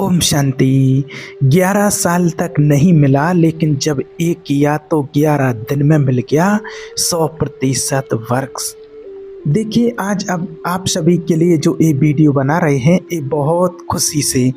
ओम शांति। 11 साल तक नहीं मिला, लेकिन जब ये किया तो 11 दिन में मिल गया 100% वर्क्स। देखिए, आज अब आप सभी के लिए जो ये वीडियो बना रहे हैं, ये बहुत खुशी से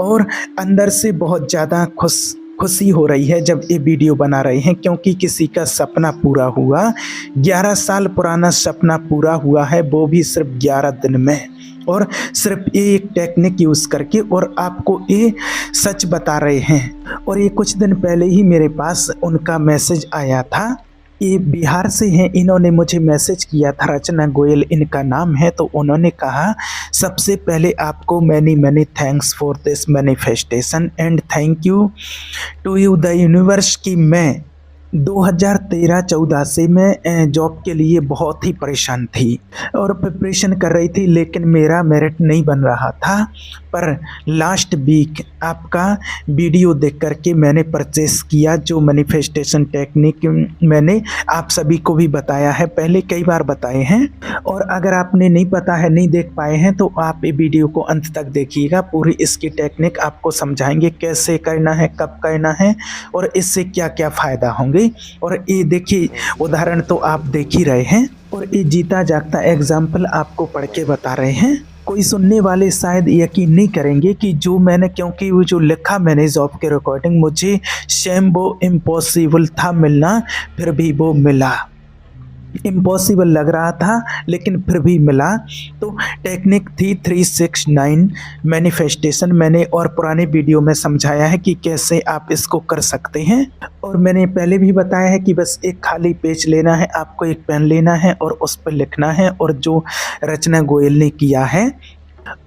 और अंदर से बहुत ज़्यादा खुशी हो रही है जब ये वीडियो बना रहे हैं, क्योंकि किसी का सपना पूरा हुआ। 11 साल पुराना सपना पूरा हुआ है, वो भी सिर्फ 11 दिन में, और सिर्फ ये एक टेक्निक यूज़ करके, और आपको ये सच बता रहे हैं। और ये कुछ दिन पहले ही मेरे पास उनका मैसेज आया था। ये बिहार से हैं, इन्होंने मुझे मैसेज किया था, रचना गोयल इनका नाम है। तो उन्होंने कहा, सबसे पहले आपको many many thanks for this manifestation and thank you to you the universe. कि मैं 2013-14 से मैं जॉब के लिए बहुत ही परेशान थी और प्रिपरेशन कर रही थी, लेकिन मेरा मेरिट नहीं बन रहा था। पर लास्ट वीक आपका वीडियो देख करके मैंने परचेस किया, जो मैनिफेस्टेशन टेक्निक मैंने आप सभी को भी बताया है, पहले कई बार बताए हैं। और अगर आपने नहीं पता है, नहीं देख पाए हैं, तो आप ये वीडियो को अंत तक देखिएगा। पूरी इसकी टेक्निक आपको समझाएंगे, कैसे करना है, कब करना है और इससे क्या क्या फ़ायदा होंगे। और ये देखिए, उदाहरण तो आप देख ही रहे हैं, और ये जीता जागता एग्जाम्पल आपको पढ़ के बता रहे हैं। कोई सुनने वाले शायद यकीन नहीं करेंगे कि जो मैंने, क्योंकि वो जो लिखा मैंने जॉब के रिकॉर्डिंग, मुझे सेम वो इम्पॉसिबल था मिलना, फिर भी वो मिला। इम्पॉसिबल लग रहा था, लेकिन फिर भी मिला। तो टेक्निक थी 369 मैनिफेस्टेशन। मैंने और पुराने वीडियो में समझाया है कि कैसे आप इसको कर सकते हैं, और मैंने पहले भी बताया है कि बस एक खाली पेज लेना है, आपको एक पेन लेना है और उस पर लिखना है, और जो रचना गोयल ने किया है।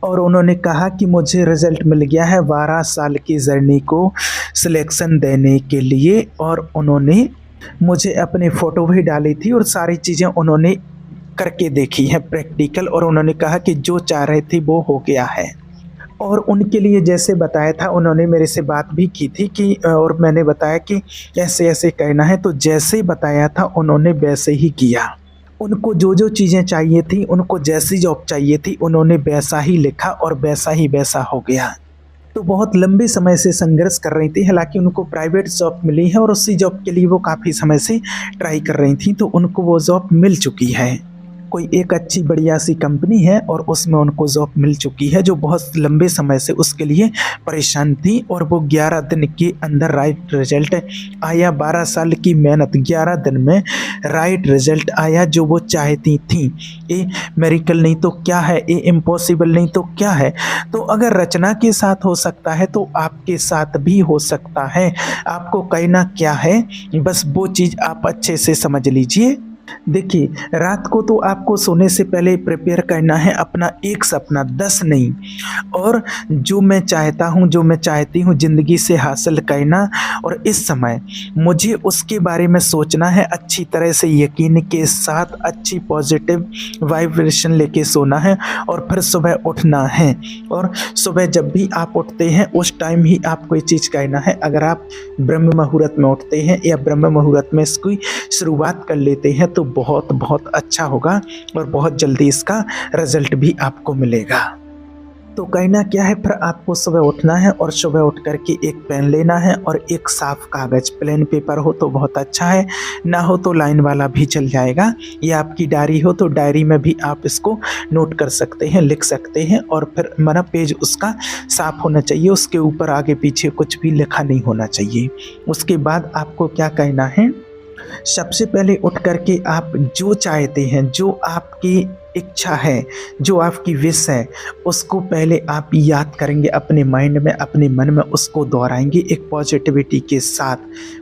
और उन्होंने कहा कि मुझे रिजल्ट मिल गया है 12 साल की जर्नी को सिलेक्शन देने के लिए, और उन्होंने मुझे अपनी फ़ोटो भी डाली थी और सारी चीज़ें उन्होंने करके देखी है प्रैक्टिकल, और उन्होंने कहा कि जो चाह रहे थे वो हो गया है। और उनके लिए जैसे बताया था, उन्होंने मेरे से बात भी की थी कि, और मैंने बताया कि ऐसे ऐसे करना है, तो जैसे बताया था उन्होंने वैसे ही किया। उनको जो जो चीज़ें चाहिए थी, उनको जैसी जॉब चाहिए थी, उन्होंने वैसा ही लिखा और वैसा ही वैसा हो गया। तो बहुत लंबे समय से संघर्ष कर रही थी, हालांकि उनको प्राइवेट जॉब मिली है और उसी जॉब के लिए वो काफ़ी समय से ट्राई कर रही थी, तो उनको वो जॉब मिल चुकी है। कोई एक अच्छी बढ़िया सी कंपनी है और उसमें उनको जॉब मिल चुकी है, जो बहुत लंबे समय से उसके लिए परेशान थी। और वो 11 दिन के अंदर राइट रिजल्ट आया। 12 साल की मेहनत, 11 दिन में राइट रिजल्ट आया, जो वो चाहती थी। ये मेरिकल नहीं तो क्या है, ये इम्पॉसिबल नहीं तो क्या है। तो अगर रचना के साथ हो सकता है, तो आपके साथ भी हो सकता है। आपको कहना क्या है, बस वो चीज़ आप अच्छे से समझ लीजिए। देखिए, रात को तो आपको सोने से पहले प्रिपेयर करना है अपना एक सपना, 10 नहीं। और जो मैं चाहता हूँ, जो मैं चाहती हूँ ज़िंदगी से हासिल करना, और इस समय मुझे उसके बारे में सोचना है अच्छी तरह से, यकीन के साथ, अच्छी पॉजिटिव वाइब्रेशन लेके सोना है, और फिर सुबह उठना है। और सुबह जब भी आप उठते हैं, उस टाइम ही आपको ये चीज़ करना है। अगर आप ब्रह्म मुहूर्त में उठते हैं या ब्रह्म मुहूर्त में इसकी शुरुआत कर लेते हैं, तो बहुत बहुत अच्छा होगा और बहुत जल्दी इसका रिजल्ट भी आपको मिलेगा। तो कहना क्या है, फिर आपको सुबह उठना है, और सुबह उठ करके एक पेन लेना है और एक साफ कागज़, प्लेन पेपर हो तो बहुत अच्छा है, ना हो तो लाइन वाला भी चल जाएगा, या आपकी डायरी हो तो डायरी में भी आप इसको नोट कर सकते हैं, लिख सकते हैं। और फिर मेरा पेज उसका साफ होना चाहिए, उसके ऊपर आगे पीछे कुछ भी लिखा नहीं होना चाहिए। उसके बाद आपको क्या कहना है, सबसे पहले उठ करके आप जो चाहते हैं, जो आपकी इच्छा है, जो आपकी विश है, उसको पहले आप याद करेंगे अपने माइंड में, अपने मन में उसको दोहराएंगे एक पॉजिटिविटी के साथ।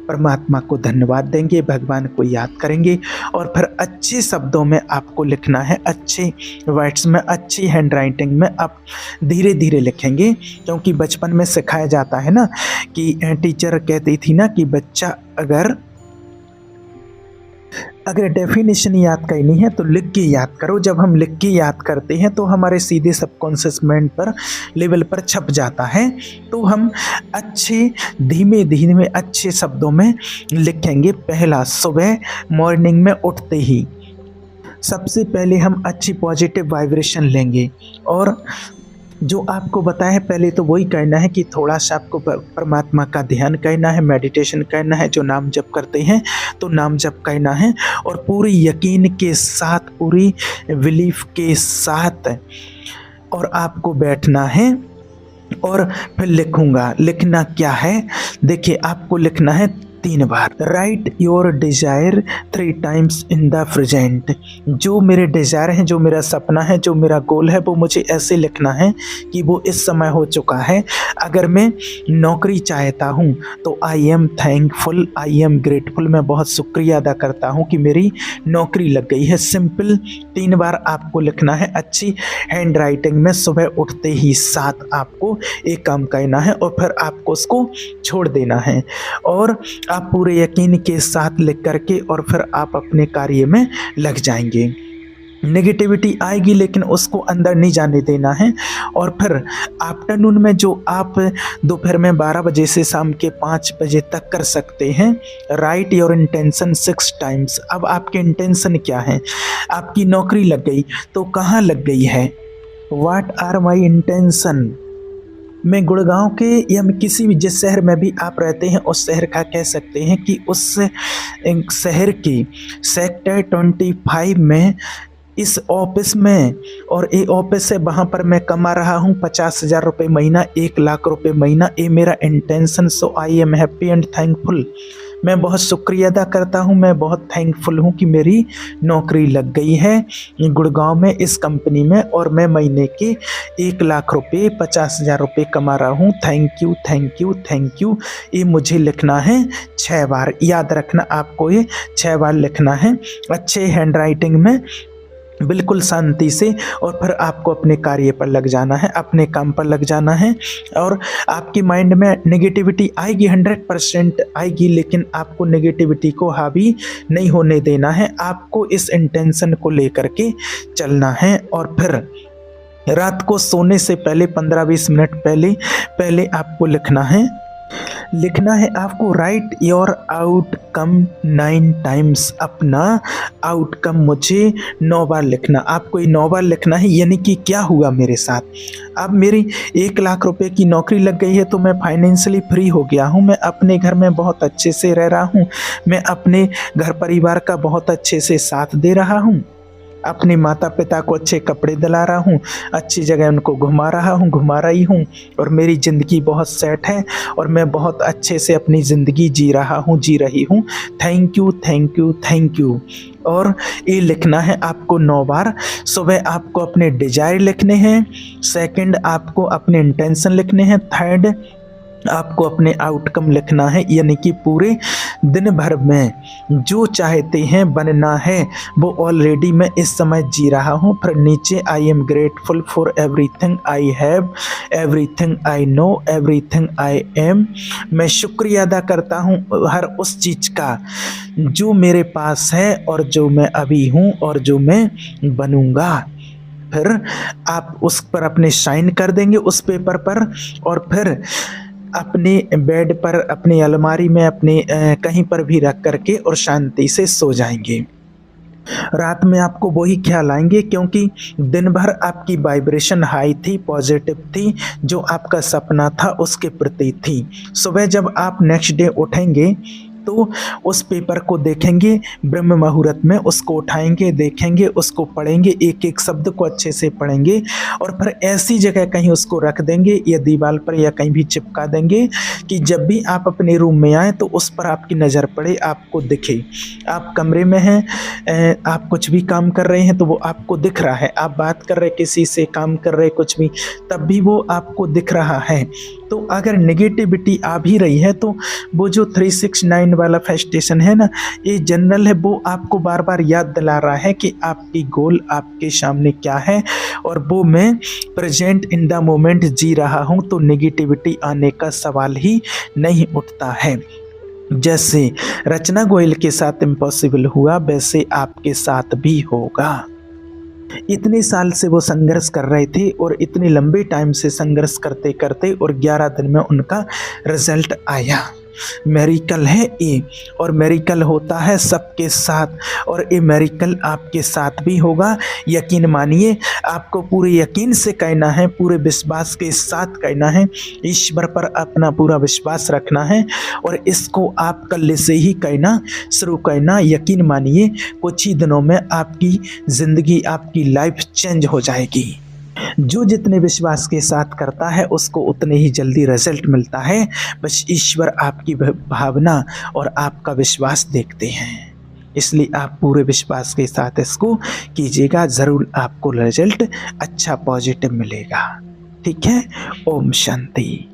परमात्मा को धन्यवाद देंगे, भगवान को याद करेंगे, और फिर अच्छे शब्दों में आपको लिखना है, अच्छे वर्ड्स में, अच्छी हैंड राइटिंग में आप धीरे धीरे लिखेंगे। क्योंकि बचपन में सिखाया जाता है ना, कि टीचर कहती थी ना कि बच्चा अगर डेफिनेशन याद करनी है तो लिख के याद करो। जब हम लिख के याद करते हैं तो हमारे सीधे सबकॉन्शियस माइंड पर लेवल पर छप जाता है। तो हम अच्छे धीमे धीमे अच्छे शब्दों में लिखेंगे। पहला, सुबह मॉर्निंग में उठते ही सबसे पहले हम अच्छी पॉजिटिव वाइब्रेशन लेंगे और जो आपको बताया है पहले तो वही करना है कि थोड़ा सा आपको परमात्मा का ध्यान करना है, मेडिटेशन करना है, जो नाम जप करते हैं तो नाम जप करना है, और पूरी यकीन के साथ, पूरी बिलीफ के साथ और आपको बैठना है। और फिर लिखना क्या है, देखिए आपको लिखना है 3 बार, write your desire 3 times in the present. जो मेरे डिजायर हैं, जो मेरा सपना है, जो मेरा गोल है, वो मुझे ऐसे लिखना है कि वो इस समय हो चुका है। अगर मैं नौकरी चाहता हूँ तो I am thankful, I am grateful, मैं बहुत शुक्रिया अदा करता हूँ कि मेरी नौकरी लग गई है। सिंपल 3 बार आपको लिखना है, अच्छी हैंड राइटिंग में। सुबह उठते ही साथ आपको एक काम करना है और फिर आपको उसको छोड़ देना है, और आप पूरे यकीन के साथ लिख करके और फिर आप अपने कार्य में लग जाएंगे। नेगेटिविटी आएगी लेकिन उसको अंदर नहीं जाने देना है। और फिर आफ्टरनून में जो आप दोपहर में 12 बजे से शाम के 5 बजे तक कर सकते हैं, राइट योर इंटेंशन 6 टाइम्स। अब आपके इंटेंशन क्या है, आपकी नौकरी लग गई तो कहाँ लग गई है, व्हाट आर माई इंटेंशन। मैं गुड़गांव के या मैं किसी भी जिस शहर में भी आप रहते हैं उस शहर का कह सकते हैं कि उस शहर की सेक्टर 25 में इस ऑफिस में, और ये ऑफिस है वहाँ पर मैं कमा रहा हूँ 50,000 रुपये महीना, 1,00,000 रुपये महीना। ये मेरा intention. So I am happy and thankful. मैं बहुत शुक्रिया अदा करता हूँ, मैं बहुत थैंकफुल हूँ कि मेरी नौकरी लग गई है गुड़गांव में इस कंपनी में, और मैं महीने के 1,00,000 रुपये 50,000 रुपये कमा रहा हूँ। Thank you, thank you, thank you. ये मुझे लिखना है 6 बार। याद रखना, आपको ये 6 बार लिखना है अच्छे हैंड राइटिंग में, बिल्कुल शांति से। और फिर आपको अपने कार्य पर लग जाना है, अपने काम पर लग जाना है। और आपकी माइंड में नेगेटिविटी आएगी, 100% आएगी, लेकिन आपको नेगेटिविटी को हावी नहीं होने देना है। आपको इस इंटेंशन को लेकर के चलना है। और फिर रात को सोने से पहले 15-20 मिनट पहले आपको लिखना है आपको, राइट योर आउटकम 9 टाइम्स। अपना आउटकम मुझे 9 बार लिखना। आपको ये 9 बार लिखना है, यानी कि क्या हुआ मेरे साथ। अब मेरी 1,00,000 रुपये की नौकरी लग गई है तो मैं फाइनेंशियली फ्री हो गया हूँ, मैं अपने घर में बहुत अच्छे से रह रहा हूँ, मैं अपने घर परिवार का बहुत अच्छे से साथ दे रहा हूँ, अपने माता पिता को अच्छे कपड़े दिला रहा हूँ, अच्छी जगह उनको घुमा रही हूँ, और मेरी ज़िंदगी बहुत सेट है और मैं बहुत अच्छे से अपनी ज़िंदगी जी रही हूँ। Thank you, thank you, thank you. और ये लिखना है आपको 9 बार। सुबह आपको अपने डिजायर लिखने हैं, सेकंड आपको अपने इंटेंशन लिखने हैं, थर्ड आपको अपने आउटकम लिखना है, यानी कि पूरे दिन भर में जो चाहते हैं बनना है वो ऑलरेडी मैं इस समय जी रहा हूँ। फिर नीचे I am grateful for everything I have, everything I know, everything I am. मैं शुक्रिया अदा करता हूँ हर उस चीज़ का जो मेरे पास है और जो मैं अभी हूँ और जो मैं बनूँगा। फिर आप उस पर अपने साइन कर देंगे उस पेपर पर, और फिर अपने बेड पर, अपनी अलमारी में, अपने कहीं पर भी रख करके और शांति से सो जाएंगे। रात में आपको वही ख्याल आएंगे, क्योंकि दिन भर आपकी वाइब्रेशन हाई थी, पॉजिटिव थी, जो आपका सपना था उसके प्रति थी। सुबह जब आप नेक्स्ट डे उठेंगे तो उस पेपर को देखेंगे ब्रह्म मुहूर्त में, उसको उठाएंगे, देखेंगे, उसको पढ़ेंगे, एक एक शब्द को अच्छे से पढ़ेंगे, और फिर ऐसी जगह कहीं उसको रख देंगे या दीवार पर या कहीं भी चिपका देंगे कि जब भी आप अपने रूम में आए तो उस पर आपकी नज़र पड़े, आपको दिखे। आप कमरे में हैं, आप कुछ भी काम कर रहे हैं तो वो आपको दिख रहा है, आप बात कर रहे किसी से, काम कर रहे कुछ भी, तब भी वो आपको दिख रहा है। तो अगर नेगेटिविटी आ भी रही है तो वो जो 369 वाला फेस्टेशन है ना, ये जनरल है, वो आपको बार बार याद दिला रहा है कि आपकी गोल आपके सामने क्या है, और वो मैं प्रेजेंट इन द मोमेंट जी रहा हूँ, तो नेगेटिविटी आने का सवाल ही नहीं उठता है। जैसे रचना गोयल के साथ इम्पॉसिबल हुआ, वैसे आपके साथ भी होगा। इतने साल से वो संघर्ष कर रहे थे, और इतने लंबे टाइम से संघर्ष करते करते और 11 दिन में उनका रिजल्ट आया। मेरिकल है ये, और मेरिकल होता है सबके साथ, और ये मेरिकल आपके साथ भी होगा। यकीन मानिए, आपको पूरे यकीन से कहना है, पूरे विश्वास के साथ कहना है, ईश्वर पर अपना पूरा विश्वास रखना है और इसको आप कल से ही कहना शुरू करना। यकीन मानिए, कुछ ही दिनों में आपकी ज़िंदगी, आपकी लाइफ चेंज हो जाएगी। जो जितने विश्वास के साथ करता है उसको उतने ही जल्दी रिजल्ट मिलता है। बस ईश्वर आपकी भावना और आपका विश्वास देखते हैं, इसलिए आप पूरे विश्वास के साथ इसको कीजिएगा, ज़रूर आपको रिजल्ट अच्छा पॉजिटिव मिलेगा। ठीक है। ओम शांति।